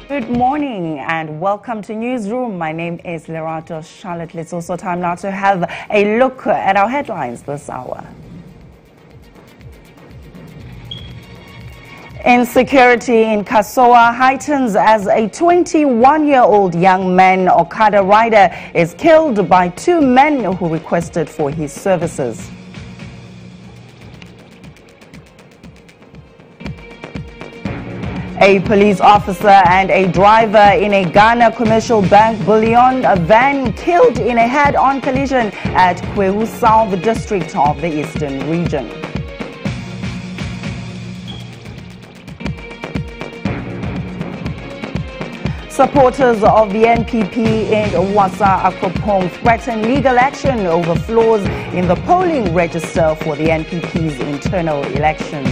Good morning and welcome to Newsroom. My name is Lerato Charlotte. It's also time now to have a look at our headlines this hour. Insecurity in Kasoa heightens as a 21-year-old young man, Okada rider, is killed by two men who requested for his services. A police officer and a driver in a Ghana commercial bank bullion van killed in a head-on collision at Kwehu South district of the Eastern region. Supporters of the NPP in Wasa Akropong threaten legal action over flaws in the polling register for the NPP's internal elections.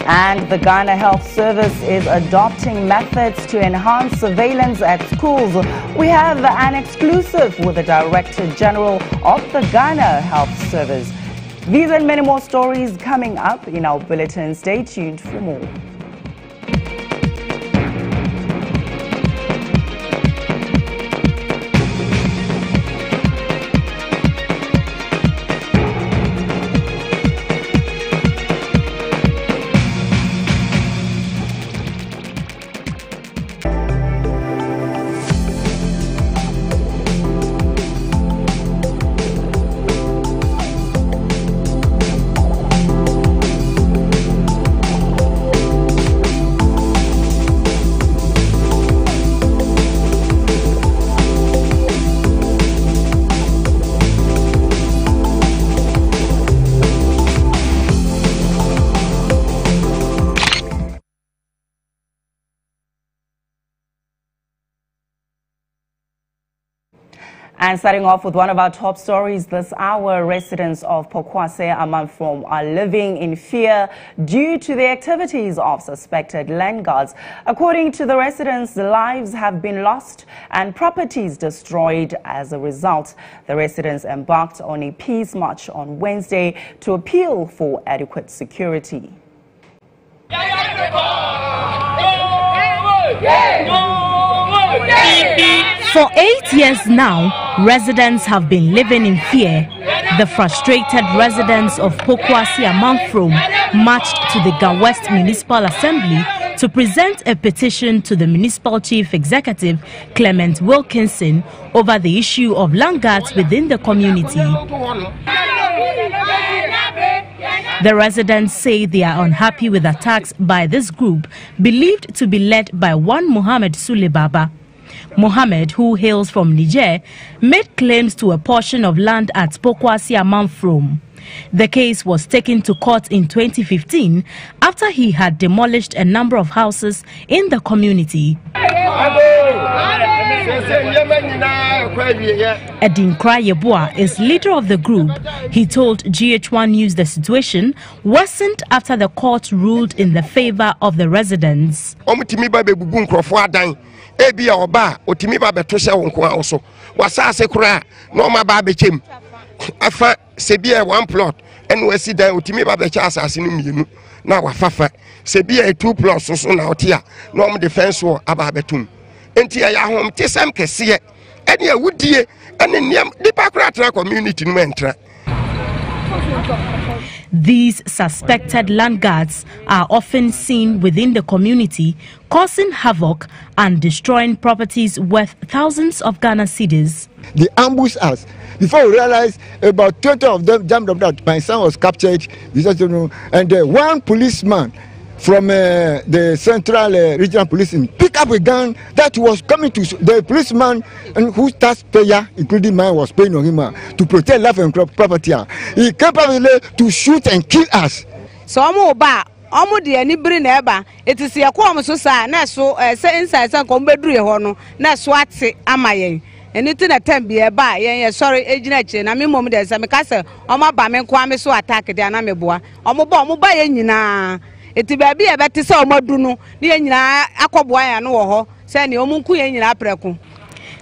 And the Ghana Health Service is adopting methods to enhance surveillance at schools. We have an exclusive with the Director General of the Ghana Health Service. These and many more stories coming up in our bulletin. Stay tuned for more. And starting off with one of our top stories this hour, residents of Pokwase Amanfrom are living in fear due to the activities of suspected land guards. According to the residents, lives have been lost and properties destroyed as a result. The residents embarked on a peace march on Wednesday to appeal for adequate security. For 8 years now, residents have been living in fear. The frustrated residents of Pokwase Amanfrom marched to the Ga West Municipal Assembly to present a petition to the Municipal Chief Executive, Clement Wilkinson, over the issue of land guards within the community. The residents say they are unhappy with attacks by this group, believed to be led by one Mohammed Sule Baba. Mohammed, who hails from Niger, made claims to a portion of land at Pokwase Amanfrom. The case was taken to court in 2015 after he had demolished a number of houses in the community. Edinkra Yeboah is leader of the group. He told GHOne News the situation worsened after the court ruled in the favor of the residents. Ebia oba otimi ba betoshe wonko awso wasase kura no ma ba bechem afa sebia one plot ene wasi dan otimi ba becha asase no mienu na wafafa sebia 2 plots so na otia no mo defense wo aba betum enti ya hom tesam kese ene awudie ene niam dipa kura tra community no entra. These suspected land guards are often seen within the community, causing havoc and destroying properties worth thousands of Ghana cedis. They ambushed us. Before we realized, about 20 of them jumped up that my son was captured, and one policeman from the Central Regional Police picked up a gun that was coming to the policeman and whose taxpayer, including mine, was paying on him to protect life and property. He came up to shoot and kill us. So de ani bring eba it is ya kwa so sa na so say inside san ko mbeduru ho no na so ate amayen eni na time bi eba yen sorry ejina chi na me mom de say me ka say o ma ba me nko ame so attack de na me boa o mo ba yen nyina eti ba bi e beti say o madu no ne yen nyina akoboa ya no wo ho say ne o munku yen nyina apreko.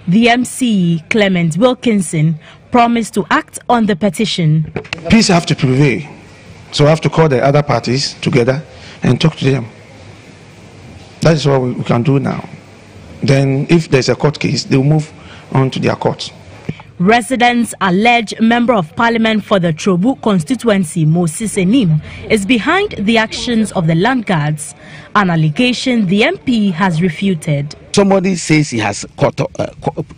The MC Clement Wilkinson promised to act on the petition. Peace have to prevail. So I have to call the other parties together and talk to them. That is what we can do now. Then if there's a court case, they will move on to their courts. Residents allege Member of Parliament for the Trobu constituency, Moses Enim, is behind the actions of the land guards, an allegation the MP has refuted. Somebody says he has caught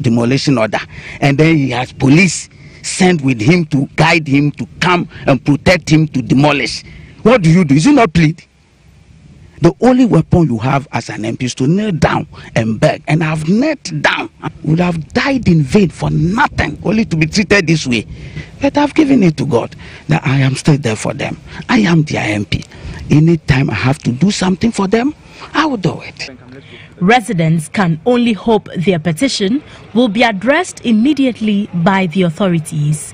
demolition order, and then he has police sent with him to guide him to come and protect him to demolish. What do? Is it not plead? The only weapon you have as an MP is to kneel down and beg. And I've knelt down. I would have died in vain for nothing, only to be treated this way. But I've given it to God that I am still there for them. I am their MP. Anytime I have to do something for them, I will do it. Residents can only hope their petition will be addressed immediately by the authorities.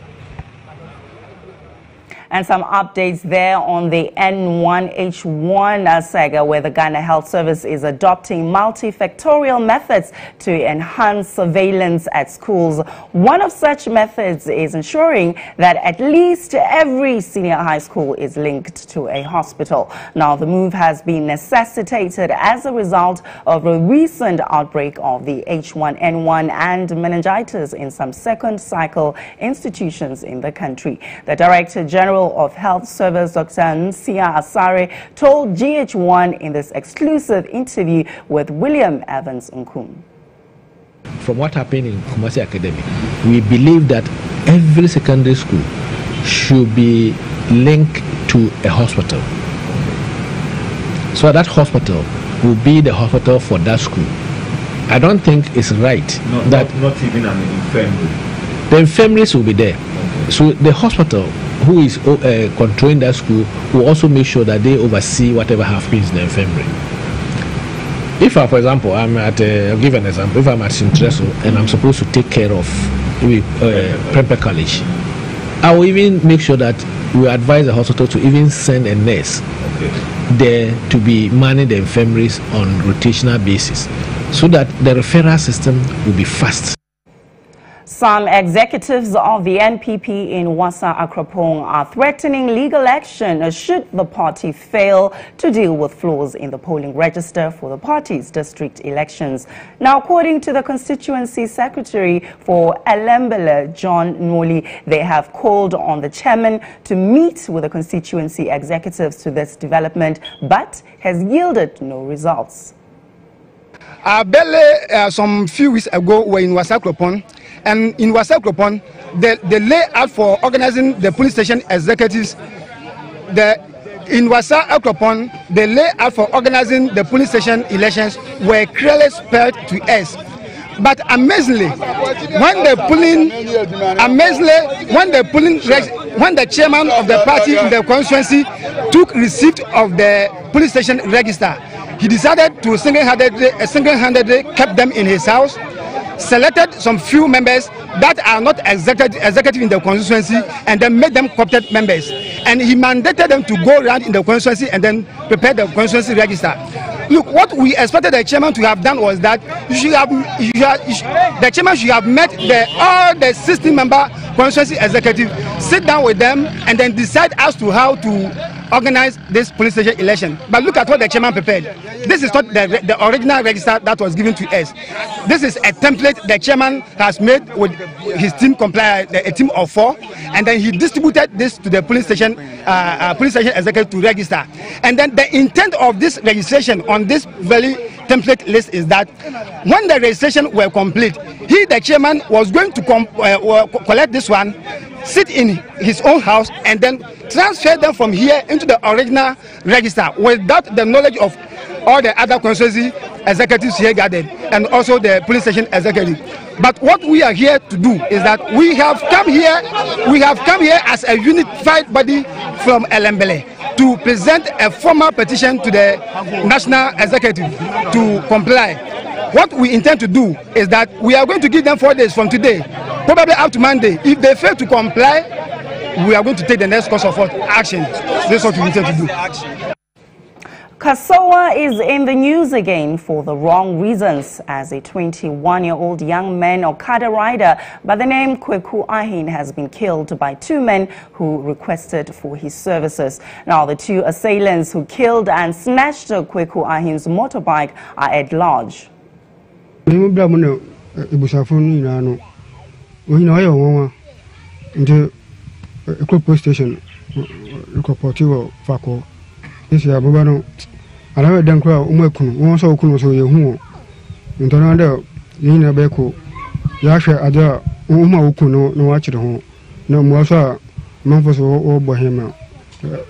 And some updates there on the N1H1 saga, where the Ghana Health Service is adopting multifactorial methods to enhance surveillance at schools. One of such methods is ensuring that at least every senior high school is linked to a hospital. Now, the move has been necessitated as a result of a recent outbreak of the H1N1 and meningitis in some second cycle institutions in the country. The Director General of Health Service, Dr. Nsia Asare, told GH1 in this exclusive interview with William Evans Nkum. From what happened in Kumasi Academy, we believe that every secondary school should be linked to a hospital. So that hospital will be the hospital for that school. I don't think it's right that not even an infirmary. The infirmaries will be there. Okay. So the hospital who is controlling that school will also make sure that they oversee whatever happens in the infirmary. If I, for example, I'm at, I'll give an example, if I'm at Sintreso and I'm supposed to take care of Prempeh College, I will even make sure that we advise the hospital to even send a nurse there to be manning the infirmaries on rotational basis, so that the referral system will be fast. Some executives of the NPP in Wassa Akrapong are threatening legal action should the party fail to deal with flaws in the polling register for the party's district elections. Now, according to the constituency secretary for Elembele, John Nwoli, they have called on the chairman to meet with the constituency executives to this development, but has yielded no results. Some few weeks ago were in Wassa Akrapong. And in Wassa Akrapong, the layout for organizing the police station executives, in Wassa Akrapong, the layout for organizing the police station elections were clearly spelled to us. But amazingly, when the chairman of the party in the constituency took receipt of the police station register, he decided to single-handedly keep them in his house, selected some few members that are not executive in the constituency, and then made them co-opted members. And he mandated them to go around in the constituency and then prepare the constituency register. Look, what we expected the chairman to have done was that the chairman should have met all the 16-member constituency executive, sit down with them, and then decide as to how to organize this police station election. But look at what the chairman prepared. This is not the original register that was given to us. This is a template the chairman has made with his team, a team of 4, and then he distributed this to the police station executive to register. And then the intent of this registration on this very template list is that when the registration were complete, the chairman was going to collect this one, sit in his own house, and then transfer them from here into the original register without the knowledge of all the other constituency executives here gathered, and also the police station executive. But what we are here to do is that we have come here as a unified body from Elembele to present a formal petition to the national executive to comply. What we intend to do is that we are going to give them 4 days from today, probably up to Monday. If they fail to comply, we are going to take the next course of action. This is what we intend to do. Kasoa is in the news again for the wrong reasons, as a 21-year-old young man Okada rider by the name Kweku Ahin has been killed by two men who requested for his services. Now, the two assailants who killed and snatched Kweku Ahin's motorbike are at large. I don't know once or so you don't Nina Beko Yasha Ada Uma Ukuno, no watch at home, no Mosa Memphis or Bohemia,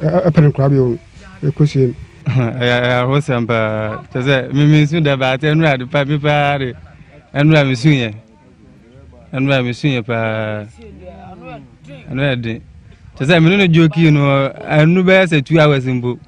a pen crabby, a question. I was some Miss Sudabat and Rad, Papi Party, and Ramisuya, and Ramisuya, and Ready. Just I'm not joking, you know, I knew better 2 hours in book.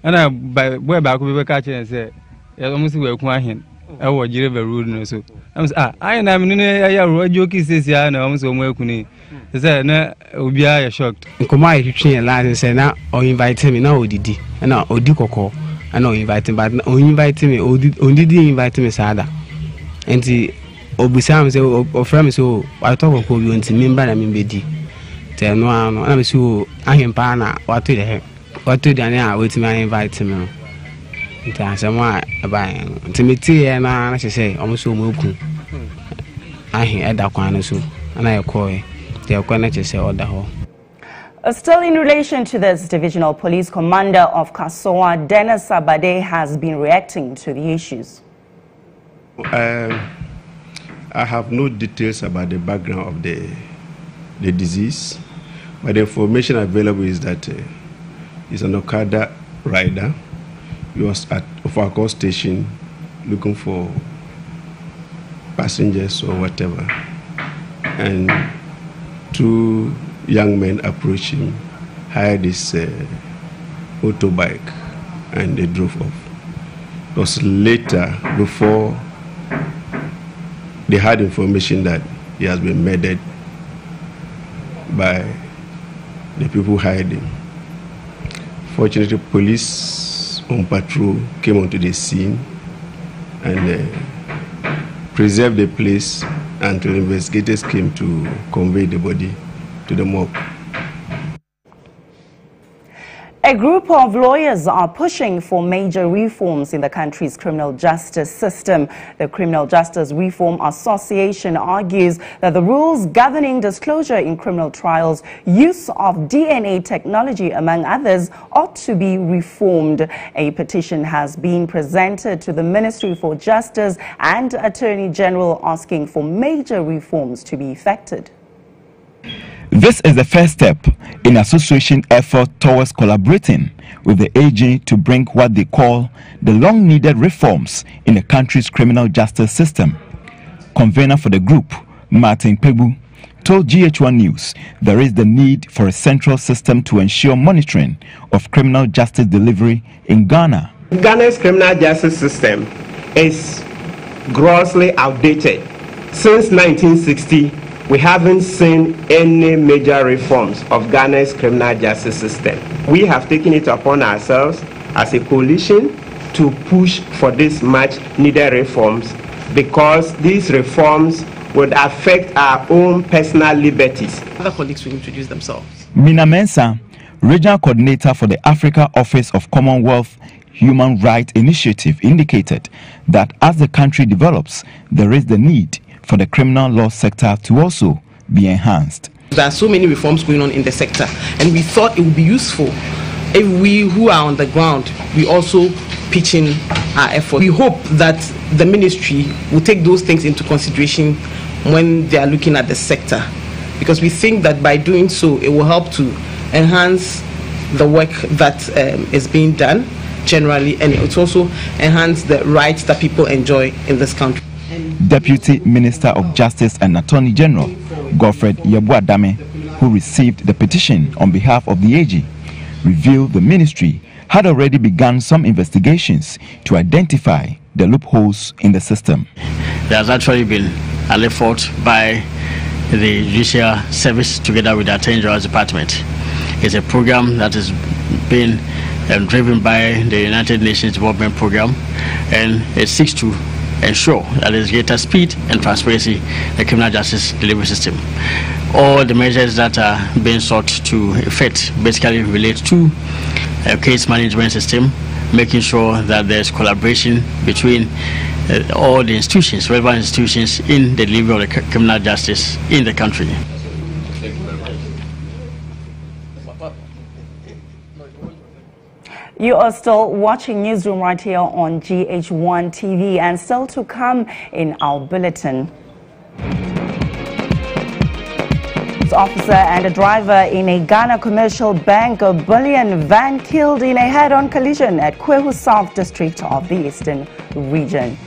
And I by where back we catching and say, I almost were crying. I was very rude, no so. I am in a joke, says, yeah, and I almost were cunning. They said, no, will be shocked. Come on, you change line and say, now, or invite me, now, Didi, and now, Odiko, I know invite him, but invite me, or did he invite me, Sada? And the Obusam say, or from so, I talk of you and remember I mean, Bedi. Tell no, I'm sure I am Pana, what to the heck. What to Daniel with me invite him? Why about Timothy and I say almost so moving. I hear that one so, and I call they are going to say all the whole. Still in relation to this, Divisional Police Commander of Kasoa, Dennis Sabade, has been reacting to the issues. I have no details about the background of the disease, but the information available is that he's an Okada rider. He was at Ofako station looking for passengers or whatever, and two young men approached him, hired his motorbike, and they drove off. It was later, before they had information that he has been murdered by the people who hired him. Fortunately, police on patrol came onto the scene and preserved the place until investigators came to convey the body to the morgue. A group of lawyers are pushing for major reforms in the country's criminal justice system. The Criminal Justice Reform Association argues that the rules governing disclosure in criminal trials, use of DNA technology, among others, ought to be reformed. A petition has been presented to the Ministry for Justice and Attorney General asking for major reforms to be effected. This is the first step in association effort towards collaborating with the AG to bring what they call the long-needed reforms in the country's criminal justice system. Convener for the group, Martin Pebu, told GHOne News there is the need for a central system to ensure monitoring of criminal justice delivery in Ghana. Ghana's criminal justice system is grossly outdated. Since 1960, we haven't seen any major reforms of Ghana's criminal justice system. We have taken it upon ourselves as a coalition to push for these much needed reforms because these reforms would affect our own personal liberties. Other colleagues will introduce themselves. Mina Mensah, Regional Coordinator for the Africa Office of Commonwealth Human Rights Initiative, indicated that as the country develops, there is the need for the criminal law sector to also be enhanced. There are so many reforms going on in the sector, and we thought it would be useful if we who are on the ground, we also pitch in our effort. We hope that the ministry will take those things into consideration when they are looking at the sector, because we think that by doing so, it will help to enhance the work that is being done generally, and it also enhance the rights that people enjoy in this country. Deputy Minister of Justice and Attorney General Godfred Yeboah-Dame, who received the petition on behalf of the AG, revealed the ministry had already begun some investigations to identify the loopholes in the system. There has actually been an effort by the Judicial Service together with the Attorney General's Department. It's a program that is being driven by the United Nations Development Program, and it seeks to ensure that there is greater speed and transparency in the criminal justice delivery system. All the measures that are being sought to effect basically relate to a case management system, making sure that there's collaboration between all the institutions, relevant institutions in the delivery of the criminal justice in the country. You are still watching Newsroom right here on GH1 TV, and still to come in our bulletin. Officer and a driver in a Ghana commercial bank bullion van killed in a head-on collision at Kwehu South District of the Eastern Region.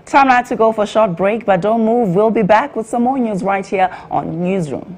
Time now to go for a short break, but don't move. We'll be back with some more news right here on Newsroom.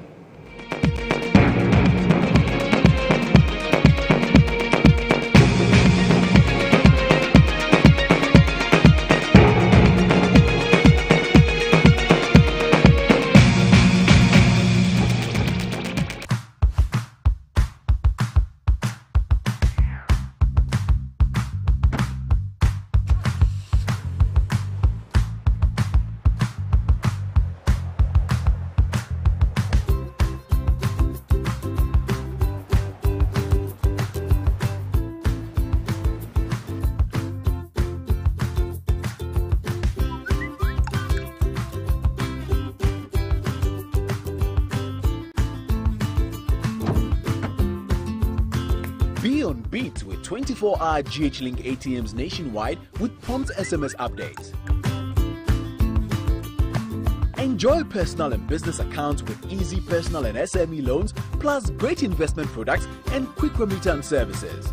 Be on beat with 24-hour GH-Link ATMs nationwide with prompt SMS updates. Enjoy personal and business accounts with easy personal and SME loans, plus great investment products and quick remittance services.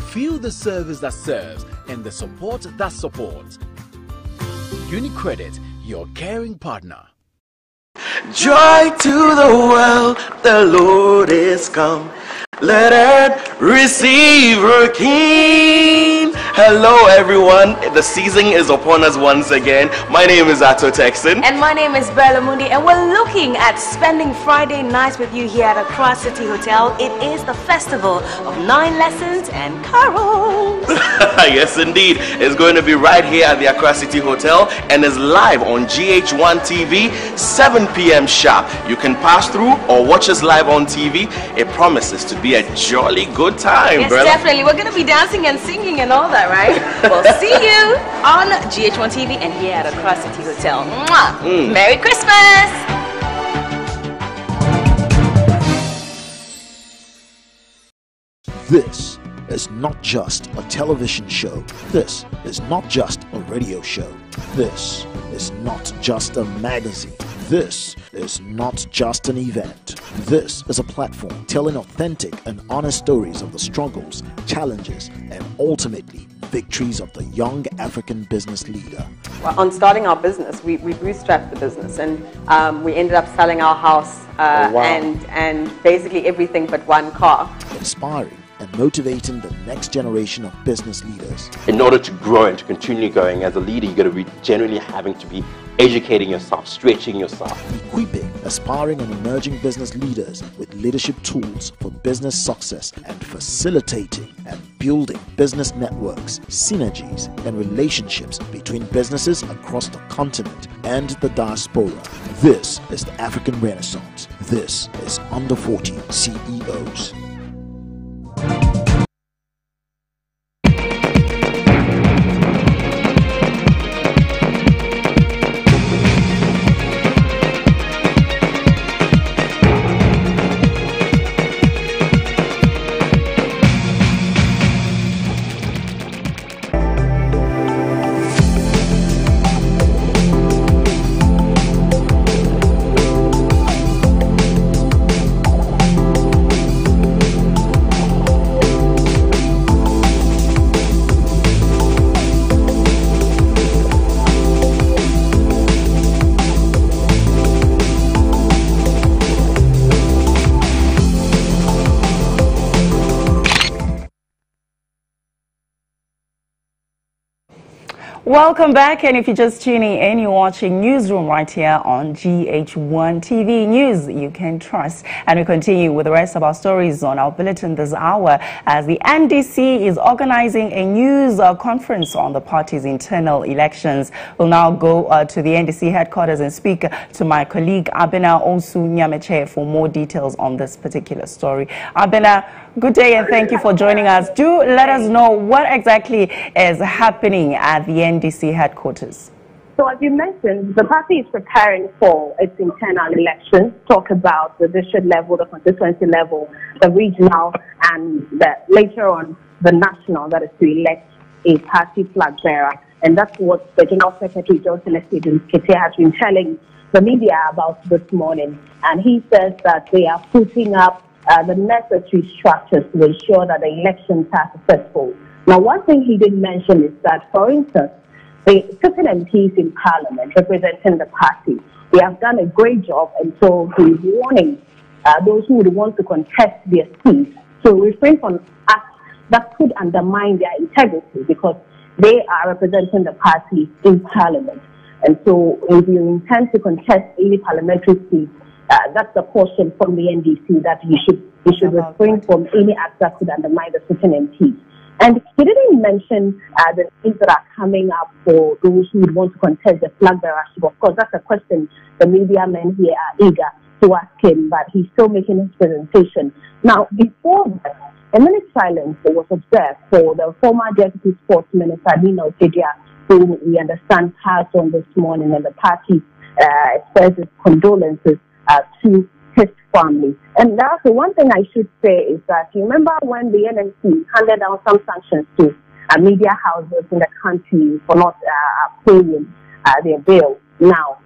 Feel the service that serves and the support that supports. UniCredit, your caring partner. Joy to the world, the Lord is come. Let earth receive her King. Hello everyone, the season is upon us once again. My name is Ato Texan. And my name is Bella Mundi, and we're looking at spending Friday nights with you here at Accra City Hotel. It is the festival of 9 lessons and carols. Yes indeed, it's going to be right here at the Accra City Hotel and is live on GH1 TV, 7 p.m. sharp. You can pass through or watch us live on TV. It promises to be a jolly good time. Yes, brother. definitely. We're going to be dancing and singing and all that, right? We'll see you on GH1 TV and here at Accra City Hotel. Mwah! Merry Christmas! This is not just a television show. This is not just a radio show. This is not just a magazine. This is not just an event. This is a platform telling authentic and honest stories of the struggles, challenges, and ultimately victories of the young African business leader. Well, on starting our business, we bootstrapped the business, and we ended up selling our house and basically everything but one car. Inspiring and motivating the next generation of business leaders. In order to grow and to continue going as a leader, you've got to be genuinely having to be educating yourself, stretching yourself. Equipping aspiring and emerging business leaders with leadership tools for business success and facilitating and building business networks, synergies, and relationships between businesses across the continent and the diaspora. This is the African Renaissance. This is Under 40 CEOs. Welcome back, and if you're just tuning in, you're watching Newsroom right here on GH1 TV News you can trust. And we continue with the rest of our stories on our bulletin this hour as the NDC is organizing a news conference on the party's internal elections. We'll now go to the NDC headquarters and speak to my colleague Abena Onsu Nyameche for more details on this particular story. Abena, good day and thank you for joining us. Do let us know what exactly is happening at the NDC headquarters. So as you mentioned, the party is preparing for its internal elections, talk about the district level, the constituency level, the regional, and later on the national, that is to elect a party flag bearer. And that's what the General Secretary, Johnson Kete, has been telling the media about this morning. And he says that they are putting up the necessary structures to ensure that the elections are successful. Now, one thing he did mention is that, for instance, the certain MPs in Parliament representing the party, they have done a great job, and so he's warning those who would want to contest their seats to refrain from acts that could undermine their integrity because they are representing the party in Parliament. And so if you intend to contest any parliamentary seat, that's the caution from the NDC that you should refrain from any acts that could undermine the certain MPs. And he didn't mention the things that are coming up for those who would want to contest the flag bearership. Of course, that's a question the media men here are eager to ask him, but he's still making his presentation. Now, before that, a minute silence was observed for the former Deputy Sports Minister, Nina Okedia, whom we understand passed on this morning, and the party expresses condolences to his family. And that's the one thing I should say is that you remember when the NMC handed down some sanctions to media houses in the country for not paying their bill. Now,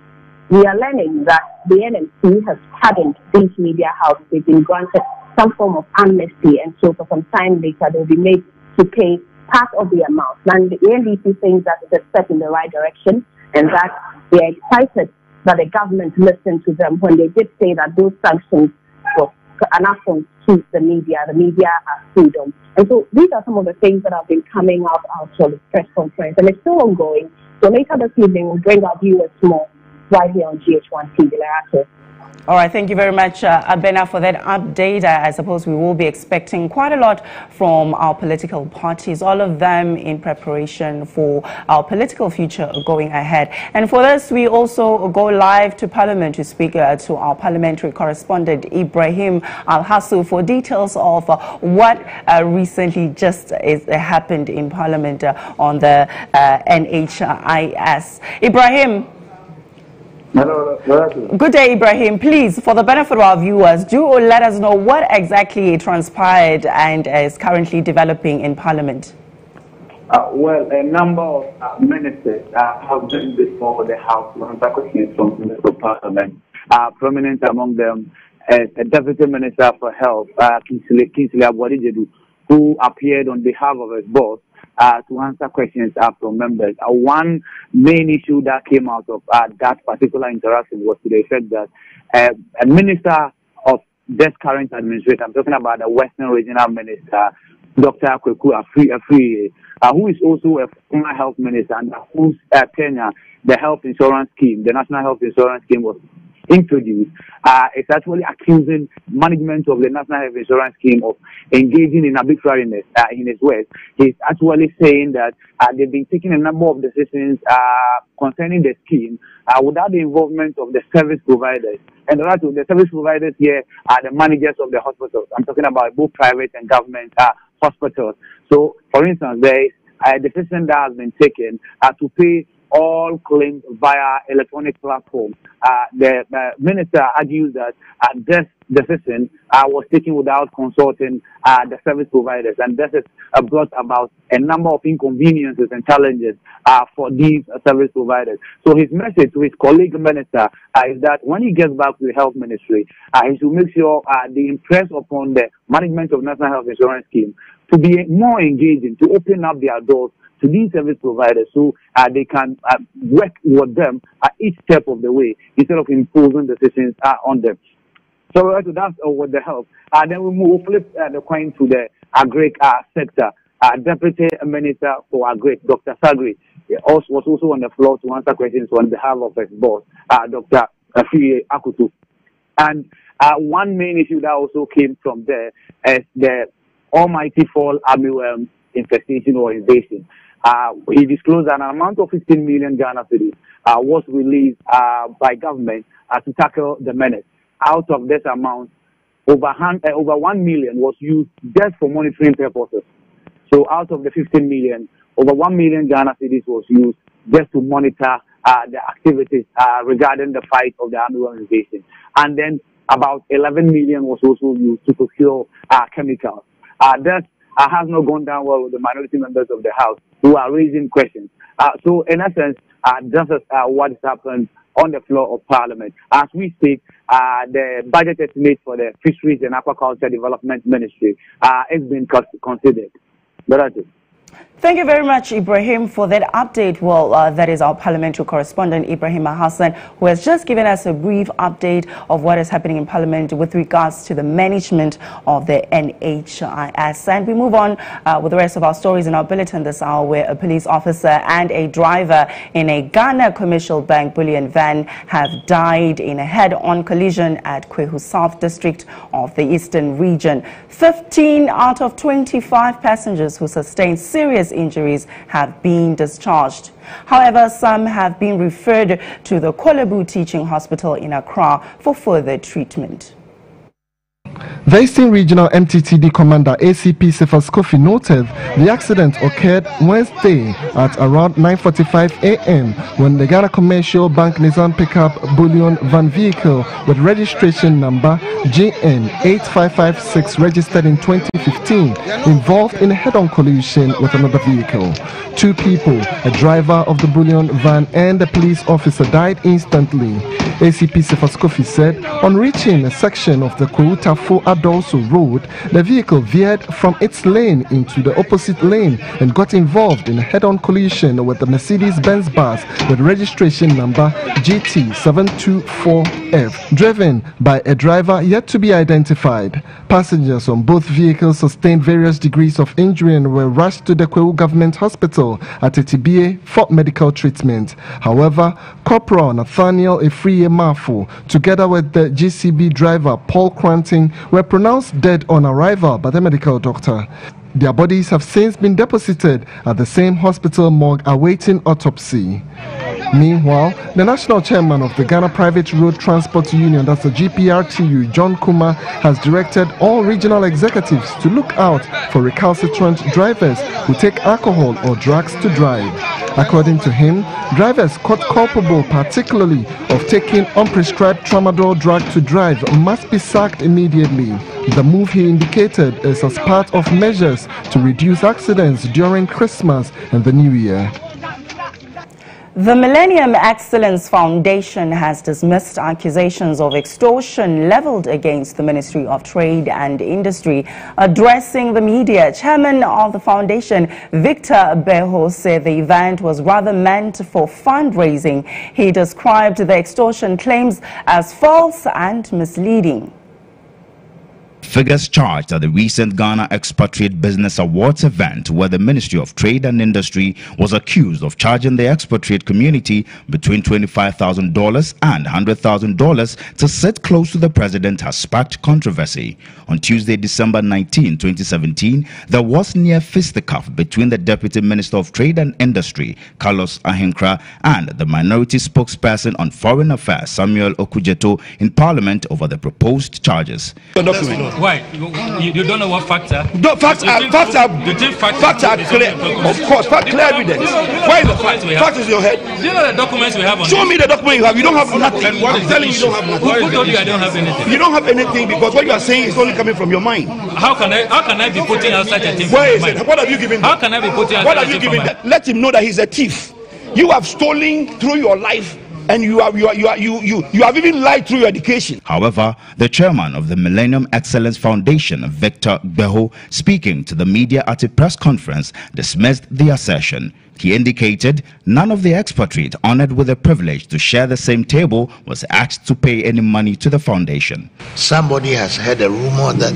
we are learning that the NMC has pardoned these media houses. They've been granted some form of amnesty, and so for some time later they'll be made to pay part of the amount. And the NDC thinks that it's a step in the right direction and that they are excited that the government listened to them when they did say that those sanctions were an affront to the media. The media has freedom. And so these are some of the things that have been coming out of the press conference, and it's still ongoing. So later this evening, we'll bring our viewers more right here on GH1 TV. All right, thank you very much, Abena, for that update. I suppose we will be expecting quite a lot from our political parties, all of them in preparation for our political future going ahead. And for this, we also go live to Parliament to speak to our parliamentary correspondent, Ibrahim Al-Hassu, for details of what recently just happened in Parliament on the NHIS. Ibrahim. Hello. Good day, Ibrahim. Please, for the benefit of our viewers, do let us know what exactly transpired and is currently developing in Parliament. Well, a number of ministers have been before the House to answer questions from the Parliament. Prominent among them is a Deputy Minister for Health, Kingsley Abwadijedu, who appeared on behalf of his boss to answer questions from members. One main issue that came out of that particular interaction was to the effect that a minister of this current administration, I'm talking about the Western Regional Minister, Dr. Kweku Afriye, who is also a former health minister and whose tenure the health insurance scheme, the National Health Insurance Scheme, was introduced, is actually accusing management of the National Health Insurance Scheme of engaging in arbitrariness in his words. He's actually saying that they've been taking a number of decisions concerning the scheme without the involvement of the service providers. And the service providers here are the managers of the hospitals. I'm talking about both private and government hospitals. So, for instance, there is a decision that has been taken to pay all claims via electronic platform. The minister argues that this decision was taken without consulting the service providers, and this has brought about a number of inconveniences and challenges for these service providers. So his message to his colleague minister is that when he gets back to the health ministry, he should make sure they impress upon the management of National Health Insurance Scheme to be more engaging, to open up their doors to these service providers so they can work with them at each step of the way instead of imposing decisions on them. So that's with the health. Then we flip the coin to the agri sector. Deputy Minister for Agri, Dr. Sagri, was also on the floor to answer questions on behalf of his boss, Dr. Afiye Akutu. And one main issue that also came from there is the almighty fall armyworm infestation or invasion. He disclosed an amount of 15 million Ghana cedis was released by government to tackle the menace. Out of this amount, over 1 million was used just for monitoring purposes. So out of the 15 million, over 1 million Ghana cedis was used just to monitor the activities regarding the fight of the armyworm invasion. And then about 11 million was also used to procure chemicals. That has not gone down well with the minority members of the House who are raising questions. So in essence, just as what has happened on the floor of Parliament. As we speak, the budget estimate for the Fisheries and Aquaculture Development Ministry is being considered. That's it. Thank you very much, Ibrahim, for that update. Well, that is our parliamentary correspondent, Ibrahim Hassan, who has just given us a brief update of what is happening in Parliament with regards to the management of the NHIS. And we move on with the rest of our stories in our bulletin this hour, where a police officer and a driver in a Ghana Commercial Bank bullion van have died in a head-on collision at Kwehu South District of the Eastern Region. 15 out of 25 passengers who sustained serious injuries have been discharged. However, some have been referred to the Kolebu Teaching Hospital in Accra for further treatment. The Eastern Regional MTTD Commander ACP Cephas Kofi noted the accident occurred Wednesday at around 9:45 a.m. when the Ghana Commercial Bank Nissan pickup bullion van vehicle with registration number GN 8556 registered in 2015 involved in a head-on collision with another vehicle. 2 people, a driver of the bullion van and a police officer, died instantly. ACP Cephas Kofi said on reaching a section of the Kwehu Adolso Road, the vehicle veered from its lane into the opposite lane and got involved in a head-on collision with the Mercedes-Benz bus with registration number GT724F, driven by a driver yet to be identified. Passengers on both vehicles sustained various degrees of injury and were rushed to the Kwehu Government Hospital at Etibie for medical treatment. However, Corporal Nathaniel Efriye Mafu, together with the GCB driver Paul Cranting, were pronounced dead on arrival by the medical doctor. Their bodies have since been deposited at the same hospital morgue awaiting autopsy. Meanwhile, the national chairman of the Ghana Private Road Transport Union, that's the GPRTU, John Kuma, has directed all regional executives to look out for recalcitrant drivers who take alcohol or drugs to drive. According to him, drivers caught culpable particularly of taking unprescribed tramadol drug to drive must be sacked immediately. The move, he indicated, is as part of measures to reduce accidents during Christmas and the New Year. The Millennium Excellence Foundation has dismissed accusations of extortion leveled against the Ministry of Trade and Industry. Addressing the media, Chairman of the foundation, Victor Beho, said the event was rather meant for fundraising. He described the extortion claims as false and misleading. Figures charged at the recent Ghana Expatriate Business Awards event, where the Ministry of Trade and Industry was accused of charging the expatriate community between $25,000 and $100,000 to sit close to the president, has sparked controversy. On Tuesday, December 19, 2017, there was near fisticuff between the Deputy Minister of Trade and Industry, Carlos Ahinkra, and the minority spokesperson on Foreign Affairs, Samuel Okujeto, in Parliament over the proposed charges. Why? You don't know what facts are? No, facts are clear. Of course, clear evidence. Why is the fact? Fact is in your head. Do you know the documents we have on Show me the document you have. You don't have nothing. I'm telling you, you don't have nothing. Who told you I don't have anything? You don't have anything because what you are saying is only coming from your mind. How can I be putting out such a thing? Where is it? What have you given? How can I be putting out what such have a you thing? given? Let him know that he's a thief. You have stolen through your life. And you have even lied through your education. However, the chairman of the Millennium Excellence Foundation, Victor Beho, speaking to the media at a press conference, dismissed the assertion. He indicated none of the expatriates honored with the privilege to share the same table was asked to pay any money to the foundation. Somebody has heard a rumor that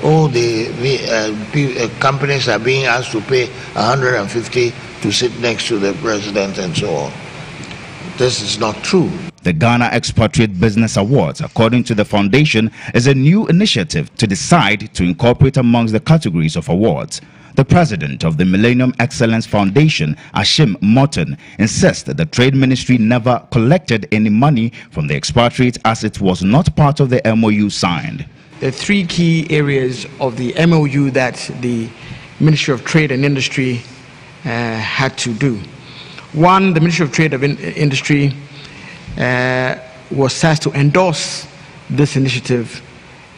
all the companies are being asked to pay 150 to sit next to the president and so on. This is not true. The Ghana Expatriate Business Awards, according to the foundation, is a new initiative to decide to incorporate amongst the categories of awards. The president of the Millennium Excellence Foundation, Ashim Morton, insists that the Trade Ministry never collected any money from the expatriates as it was not part of the MOU signed. The three key areas of the MOU that the Ministry of Trade and Industry had to do. One, the Ministry of Trade and Industry was tasked to endorse this initiative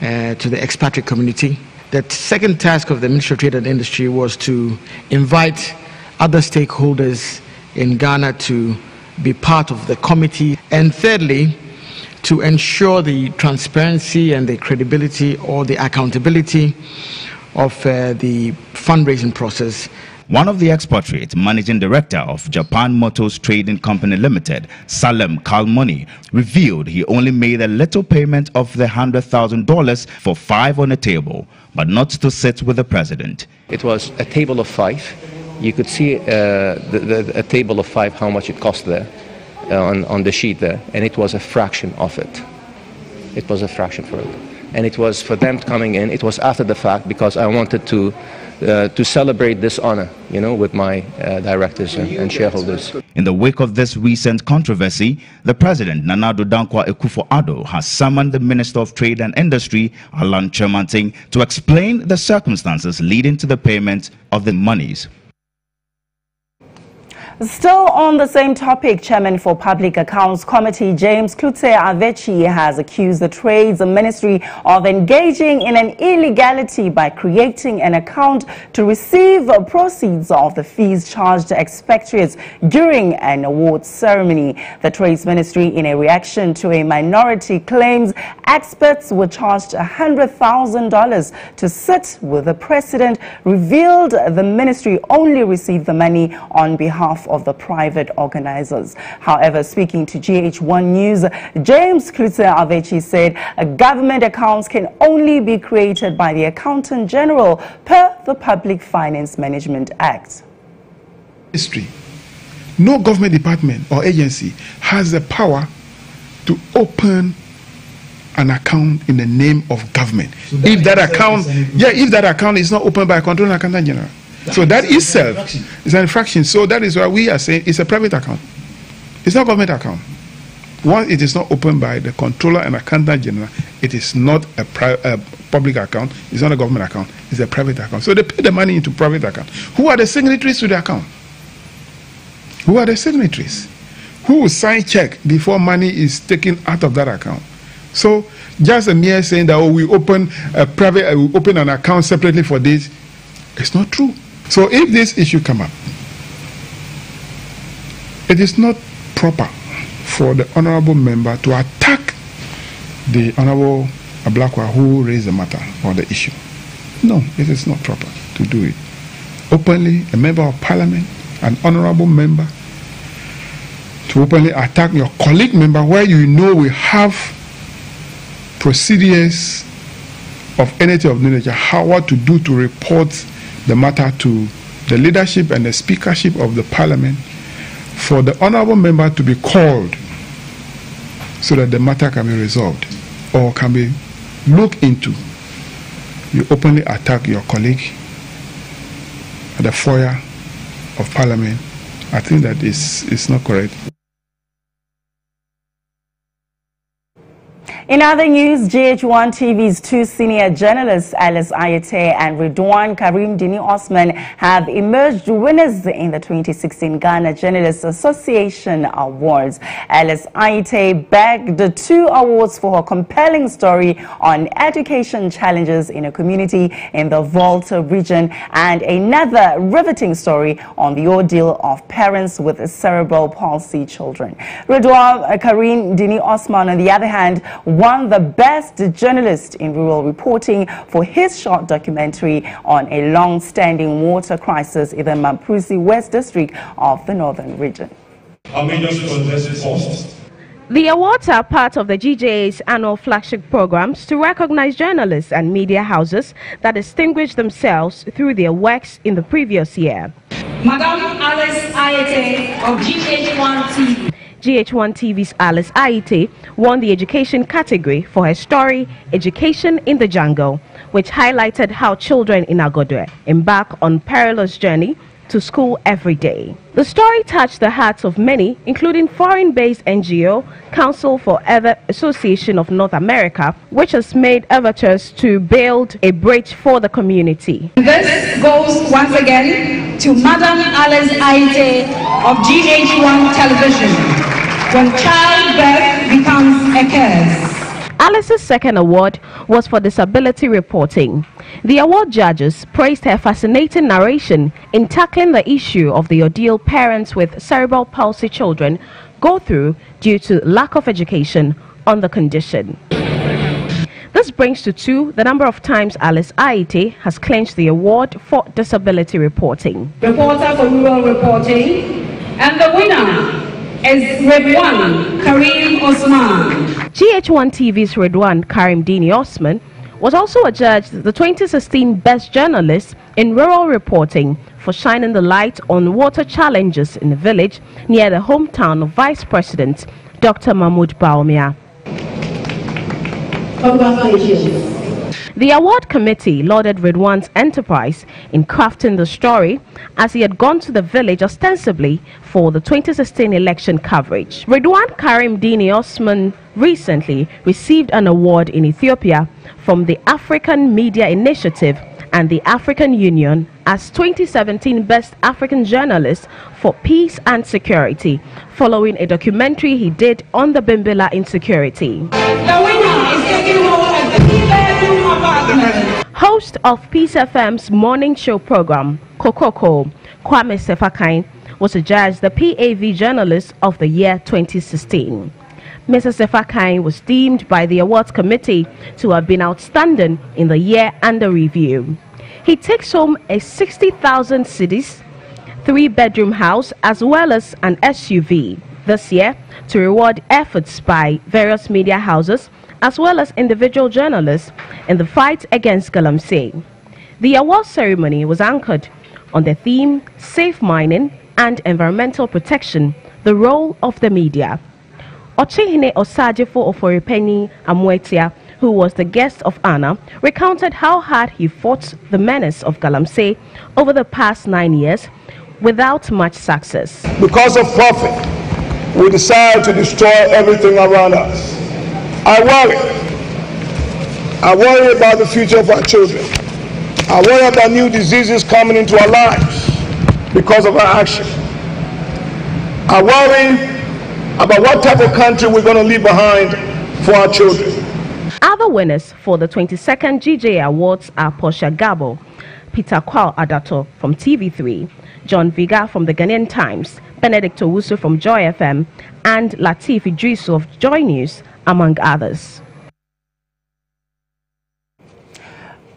to the expatriate community. The second task of the Ministry of Trade and Industry was to invite other stakeholders in Ghana to be part of the committee. And thirdly, to ensure the transparency and the credibility or the accountability of the fundraising process. One of the expatriates, managing director of Japan Motors Trading Company Limited, Salem Kalmoni, revealed he only made a little payment of the $100,000 for 5 on a table, but not to sit with the president. It was a table of 5. You could see a table of 5, how much it cost there on the sheet there, and it was a fraction of it. It was a fraction for it. And it was for them coming in, it was after the fact, because I wanted to celebrate this honor, you know, with my directors and shareholders. In the wake of this recent controversy, the president, Nana Addo Dankwa Akufo-Addo, has summoned the Minister of Trade and Industry, Alan Kyerematen, to explain the circumstances leading to the payment of the monies. Still on the same topic, Chairman for Public Accounts Committee James Klutse Avechi has accused the Trades Ministry of engaging in an illegality by creating an account to receive proceeds of the fees charged to expatriates during an awards ceremony. The Trades Ministry, in a reaction to a minority claims experts were charged $100,000 to sit with the president, revealed the ministry only received the money on behalf of the private organizers. However, speaking to GHOne News, James Klutse Avechi said government accounts can only be created by the Accountant General per the Public Finance Management Act. History. No government department or agency has the power to open an account in the name of government. So if that account is not opened by a controlling accountant general. So that itself is an infraction. So that is why we are saying it's a private account. It's not a government account. Once it is not opened by the controller and accountant general, it is not a public account. It's not a government account. It's a private account. So they pay the money into private account. Who are the signatories to the account? Who are the signatories? Who will sign check before money is taken out of that account? So just a mere saying that we open we open an account separately for this, it's not true. So if this issue come up, it is not proper for the honorable member to attack the honorable Ablakwa who raised the matter or the issue. No, it is not proper to do it. Openly, a member of parliament, an honorable member, to openly attack your colleague member where you know we have procedures of anything of nature, what to do to report the matter to the leadership and the speakership of the parliament, for the honorable member to be called so that the matter can be resolved or can be looked into. You openly attack your colleague at the foyer of parliament. I think that is not correct. In other news, GH1 TV's 2 senior journalists, Alice Ayete and Ridwan Karim Dini Osman, have emerged winners in the 2016 Ghana Journalists Association Awards. Alice Ayete bagged 2 awards for her compelling story on education challenges in a community in the Volta region and another riveting story on the ordeal of parents with cerebral palsy children. Ridwan Karim Dini Osman, on the other hand, won the Best Journalist in Rural Reporting for his short documentary on a long-standing water crisis in the Mamprusi West District of the Northern Region. Our major contest first. The awards are part of the GJA's annual flagship programs to recognize journalists and media houses that distinguished themselves through their works in the previous year. Madam Alice Ayete of GHOne TV. GHOne TV's Alice Ayete won the education category for her story, Education in the Jungle, which highlighted how children in Agodwe embark on perilous journey to school every day. The story touched the hearts of many, including foreign-based NGO Council for Ever Association of North America, which has made efforts to build a bridge for the community. This goes once again to Madam Alice Ayete of GHOne Television. When childbirth becomes a curse. Alice's second award was for disability reporting. The award judges praised her fascinating narration in tackling the issue of the ordeal parents with cerebral palsy children go through due to lack of education on the condition. This brings to 2 the number of times Alice Ayete has clinched the award for disability reporting. Reporter for rural reporting, and the winner is GHOne Karim Osman. GHOne TV's GHOne Karim Dini Osman was also adjudged the 2016 Best Journalist in Rural Reporting for shining the light on water challenges in the village near the hometown of Vice President Dr. Mahmoud Bawumia. Congratulations. The award committee lauded GHOne's enterprise in crafting the story as he had gone to the village ostensibly for the 2016 election coverage. GHOne Karim Dini Osman recently received an award in Ethiopia from the African Media Initiative and the African Union as 2017 Best African Journalist for Peace and Security, following a documentary he did on the Bimbilla insecurity. The winner is taking home a 3-bedroom apartment. Host of Peace FM's morning show program, Kokoko, Kwame Sefakai, was adjudged the PAV Journalist of the Year 2016. Mr. Sefakai was deemed by the awards committee to have been outstanding in the year under review. He takes home a 60,000 cedis, 3-bedroom house as well as an SUV this year to reward efforts by various media houses as well as individual journalists in the fight against galamsey. The award ceremony was anchored on the theme Safe Mining and Environmental Protection, the Role of the Media. Ochehine Osajefo Oforipeni Amwetia, who was the guest of honor, recounted how hard he fought the menace of galamsey over the past 9 years without much success. Because of profit, we decide to destroy everything around us. I worry about the future of our children. I worry about new diseases coming into our lives because of our action. I worry about what type of country we're going to leave behind for our children. Other winners for the 22nd GJ Awards are Portia Gabo, Peter Kwao Adato from TV3, John Viga from the Ghanaian Times, Benedict Owusu from Joy FM, and Latif Idrisu of Joy News, among others.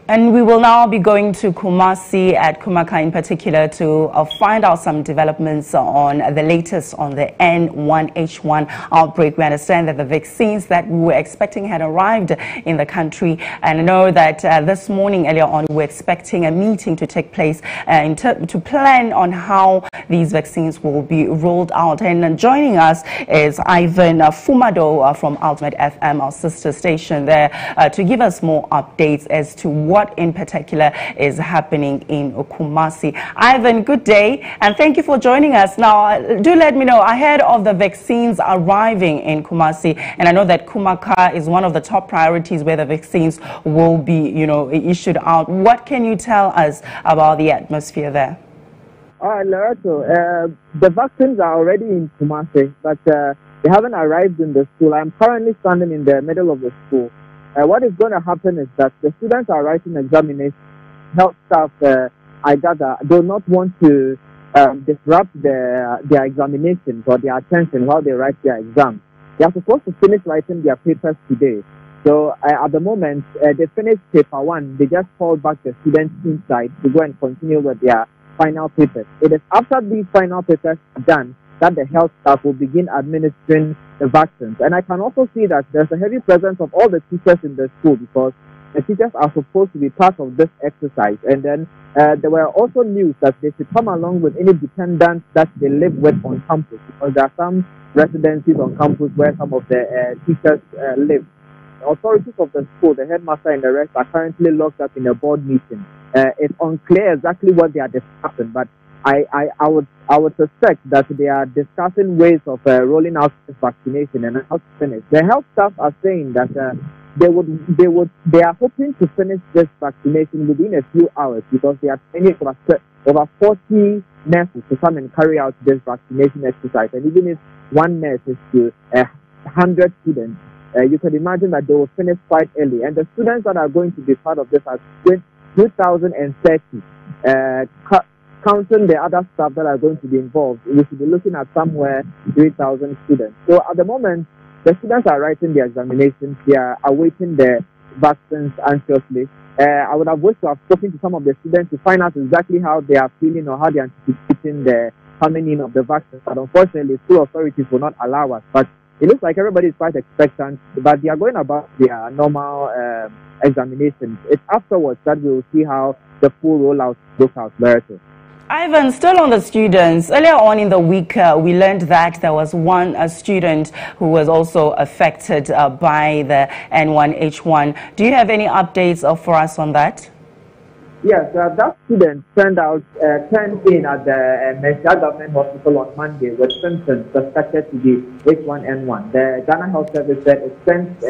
And we will now be going to Kumasi at Kumaka in particular to find out some developments on the latest on the N1H1 outbreak. We understand that the vaccines that we were expecting had arrived in the country. And I know that this morning, earlier on, we were expecting a meeting to take place to plan on how these vaccines will be rolled out. And joining us is Ivan Fumado from Ultimate FM, our sister station there, to give us more updates as to what in particular is happening in Kumasi. Ivan, good day, and thank you for joining us. Now, do let me know, ahead of the vaccines arriving in Kumasi, and I know that Kumaka is one of the top priorities where the vaccines will be, issued out. What can you tell us about the atmosphere there? Loretto, the vaccines are already in Kumasi, but they haven't arrived in the school. I'm currently standing in the middle of the school. What is going to happen is that the students are writing examinations. Health staff, I gather, do not want to disrupt their examinations or their attention while they write their exams. They are supposed to finish writing their papers today. So at the moment, they finished paper 1. They just called back the students inside to go and continue with their final papers. It is after these final papers are done that the health staff will begin administering the vaccines. And I can also see that there's a heavy presence of all the teachers in the school, because the teachers are supposed to be part of this exercise. And then there were also news that they should come along with any dependents that they live with on campus, because there are some residencies on campus where some of the teachers live. The authorities of the school, the headmaster and the rest, are currently locked up in a board meeting. It's unclear exactly what they are discussing, but I would suspect that they are discussing ways of rolling out this vaccination and how to finish. The health staff are saying that they are hoping to finish this vaccination within a few hours, because they are training over 40 nurses to come and carry out this vaccination exercise. And even if one nurse is to 100 students, you can imagine that they will finish quite early. And the students that are going to be part of this are 2,030. Counting the other staff that are going to be involved, we should be looking at somewhere 3,000 students. So at the moment, the students are writing their examinations. They are awaiting the vaccines anxiously. I would have wished to have spoken to some of the students to find out exactly how they are feeling or how they are anticipating the coming in of the vaccines. But unfortunately, school authorities will not allow us. But it looks like everybody is quite expectant, but they are going about their normal examinations. It's afterwards that we will see how the full rollout goes out. Ivan, still on the students, earlier on in the week, we learned that there was one student who was also affected by the N1H1. Do you have any updates for us on that? Yes, that student turned in at the Mensah Government Hospital on Monday with symptoms suspected to be H1N1. The Ghana Health Service said it sent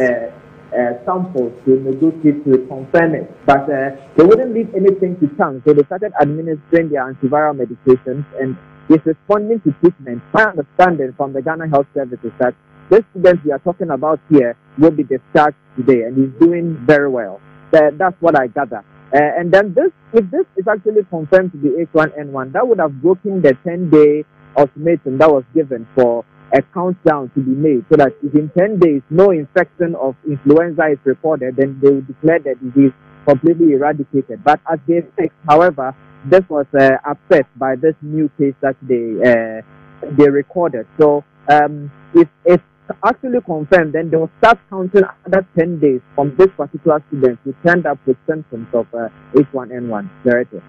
samples to Noguchi to confirm it, but they wouldn't leave anything to chance, so they started administering their antiviral medications, and he's responding to treatment. My understanding from the Ghana Health Service is that this student we are talking about here will be discharged today, and he's doing very well. That's what I gather. And then if this is actually confirmed to be H1N1, that would have broken the 10-day ultimatum that was given for a countdown to be made, so that if in 10 days no infection of influenza is reported, then they will declare the disease completely eradicated. But at day 6, however, this was upset by this new case that they recorded. So if it's actually confirmed, then they will start counting another 10 days from this particular student who turned up with symptoms of H1N1. Director.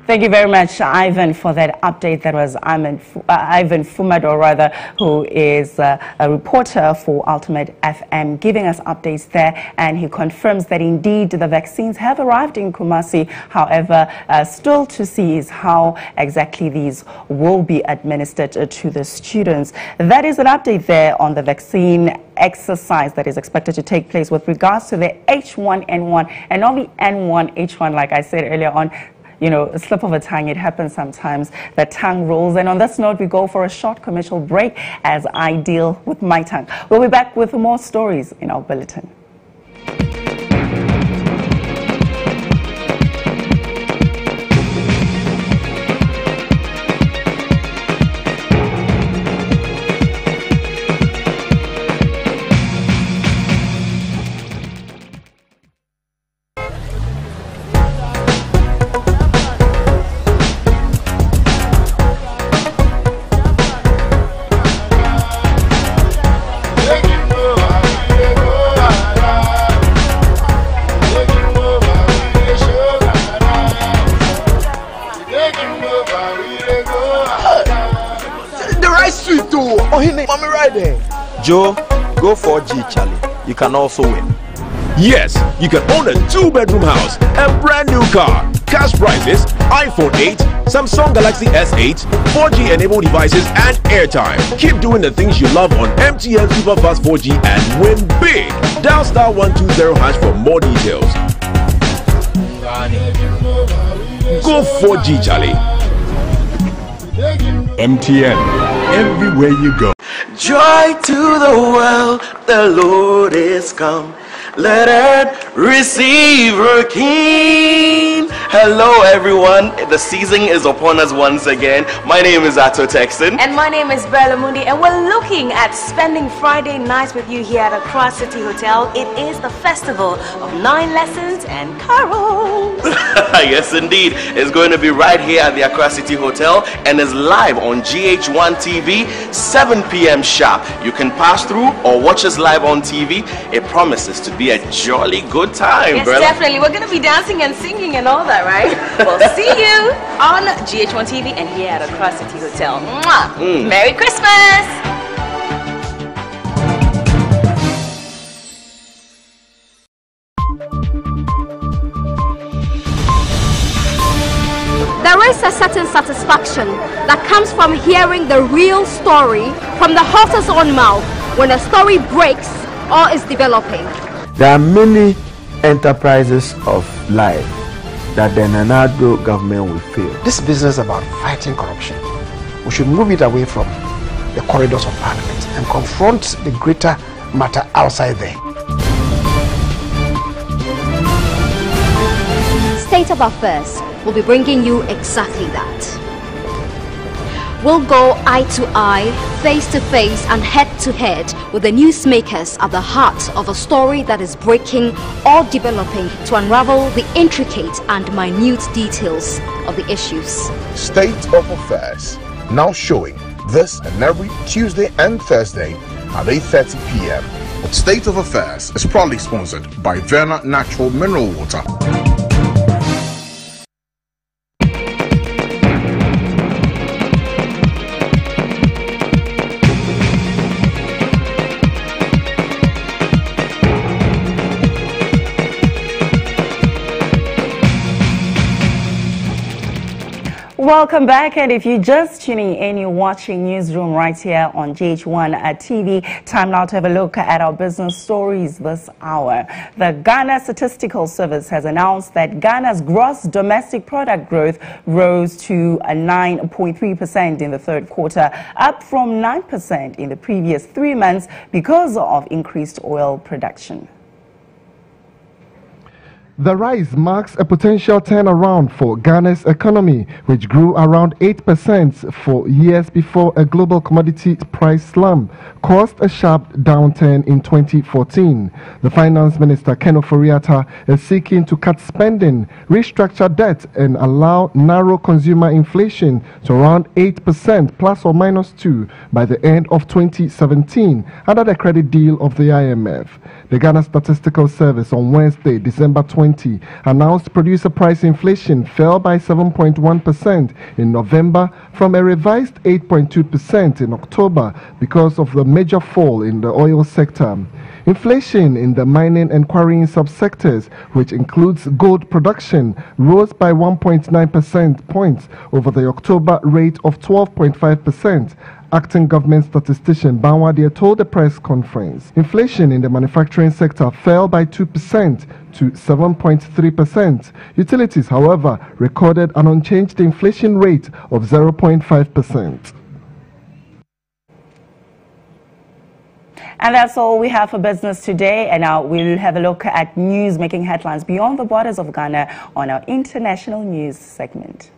Thank you very much, Ivan, for that update. That was Ivan Fumado, rather, who is a reporter for Ultimate FM, giving us updates there. And he confirms that indeed the vaccines have arrived in Kumasi. However, still to see is how exactly these will be administered to the students. That is an update there on the vaccine exercise that is expected to take place with regards to the H1N1 and not the N1H1, like I said earlier on. You know, a slip of a tongue, it happens sometimes. The tongue rolls. And on this note, we go for a short commercial break as I deal with my tongue. We'll be back with more stories in our bulletin. Joe, go 4G, Charlie. You can also win. Yes, you can own a 2-bedroom house, a brand new car, cash prizes, iPhone 8, Samsung Galaxy S8, 4G enabled devices, and airtime. Keep doing the things you love on MTN Super Fast 4G and win big. Dial *120# for more details. Go 4G, Charlie. MTN, everywhere you go. Joy to the world, the Lord is come. Let earth receive her King. Hello everyone, the season is upon us once again. My name is Ato Texan. And my name is Bella Mundi, and we're looking at spending Friday nights with you here at Accra City Hotel. It is the festival of 9 lessons and carols. Yes indeed, it's going to be right here at the Accra City Hotel and is live on GHOne TV, 7 p.m. sharp. You can pass through or watch us live on TV. It promises to be a jolly good time. Yes, Bella. definitely. We're going to be dancing and singing and all that, right? We'll see you on GHOne TV and here at Accra City Hotel. Mwah! Merry Christmas! There is a certain satisfaction that comes from hearing the real story from the horse's own mouth when a story breaks or is developing. There are many enterprises of life that the Nanado government will fail. This business is about fighting corruption. We should move it away from the corridors of parliament and confront the greater matter outside there. State of Affairs will be bringing you exactly that. We'll go eye to eye, face to face and head to head with the newsmakers at the heart of a story that is breaking or developing to unravel the intricate and minute details of the issues. State of Affairs, now showing this and every Tuesday and Thursday at 8:30 p.m. State of Affairs is proudly sponsored by Verna Natural Mineral Water. Welcome back, and if you're just tuning in, you're watching Newsroom right here on GHOne TV. Time now to have a look at our business stories this hour. The Ghana Statistical Service has announced that Ghana's gross domestic product growth rose to 9.3% in the third quarter, up from 9% in the previous 3 months because of increased oil production. The rise marks a potential turnaround for Ghana's economy, which grew around 8% for years before a global commodity price slump caused a sharp downturn in 2014. The Finance Minister, Ken Ofori-Atta, is seeking to cut spending, restructure debt, and allow narrow consumer inflation to around 8% plus or minus 2 by the end of 2017 under the credit deal of the IMF. The Ghana Statistical Service on Wednesday, December 20, announced producer price inflation fell by 7.1% in November from a revised 8.2% in October because of the major fall in the oil sector. Inflation in the mining and quarrying subsectors, which includes gold production, rose by 1.9% points over the October rate of 12.5%. Acting government statistician Banwadia told the press conference. Inflation in the manufacturing sector fell by 2% to 7.3%. Utilities, however, recorded an unchanged inflation rate of 0.5%. And that's all we have for business today. And now we'll have a look at news making headlines beyond the borders of Ghana on our international news segment.